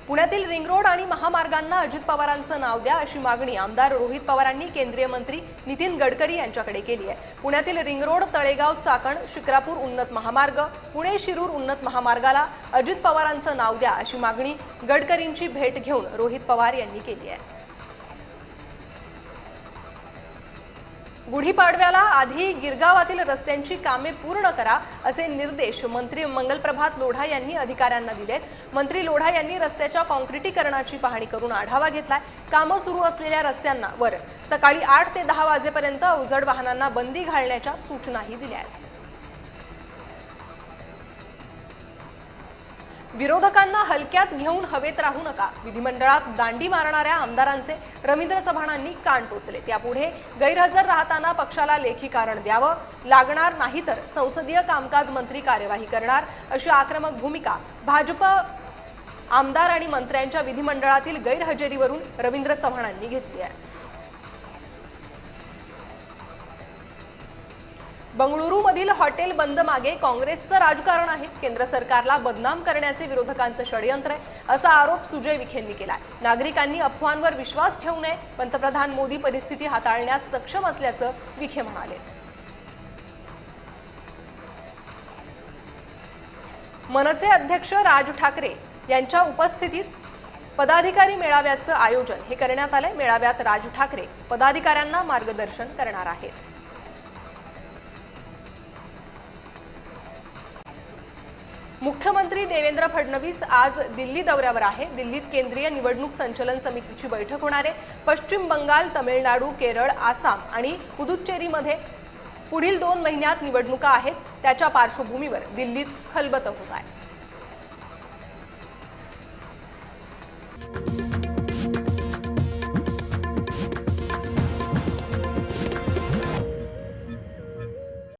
पुण्यातील ring road आणि महामार्गांना अजित पवारांचं नाव द्या अशी मागणी आमदार रोहित पवारांनी केंद्रीय मंत्री नितीन गडकरी यांच्याकडे केली आहे। पुण्यातील रिंग रोड, तळेगाव चाकण, शिक्रापूर उन्नत महामार्ग, पुणे शिरूर उन्नत महामार्गाला अजित पवारांचं नाव द्या अशी मागणी गडकरींची भेट घेऊन रोहित पवार यांनी केली आहे। गुढीपाडव्याला आधी गिरगावातील रस्त्यांची कामे पूर्ण करा असे निर्देश मंत्री मंगलप्रभात लोढा यांनी अधिकाऱ्यांना दिलेत। मंत्री लोढा यांनी रस्त्याच्या काँक्रिटीकरणाची पाहणी करून आढावा घेतलाय। कामं सुरू असलेल्या रस्त्यांवर सकाळी 8 ते 10 वाजेपर्यंत अवजड वाहनांना बंदी घालण्याच्या सूचनाही दिल्या आहेत। विरोधकांना हलक्यात घेऊन हवेत राहू नका, विधिमंडळात दांडी मारणाऱ्या आमदारांचे रवींद्र चव्हाणांनी कान टोचले। त्यापुढे गैरहजर राहताना पक्षाला लेखी कारण द्यावं, लागणार नाही तर संसदीय कामकाज मंत्री कार्यवाही करणार अशी आक्रमक भूमिका भाजप आमदार आणि मंत्र्यांच्या विधिमंडळातील गैरहजेरीवरून रवींद्र चव्हाणांनी घेतली आहे। बंगळुरूमधील हॉटेल बंद मागे काँग्रेसचं राजकारण आहे, केंद्र सरकारला बदनाम करण्याचे विरोधकांचं षडयंत्र आहे असा आरोप सुजय विखेंनी केलाय। नागरिकांनी अफवांवर विश्वास ठेवू नये, पंतप्रधान मोदी परिस्थिती हाताळण्यास सक्षम असल्याचं विखे म्हणाले। मनसे अध्यक्ष राज ठाकरे यांच्या उपस्थितीत पदाधिकारी मेळाव्याचं आयोजन हे करण्यात आलंय। मेळाव्यात राज ठाकरे पदाधिकाऱ्यांना मार्गदर्शन करणार आहेत। मुख्यमंत्री देवेंद्र फडणवीस आज दिल्ली दौऱ्यावर आहे। दिल्लीत केंद्रीय निवडणूक संचलन समितीची बैठक होणार आहे। पश्चिम बंगाल, तमिळनाडू, केरळ, आसाम आणि पुदुच्चेरीमध्ये पुढील 2 महिन्यात निवडणुका आहेत। त्याच्या पार्श्वभूमीवर दिल्लीत खलबत होत आहे।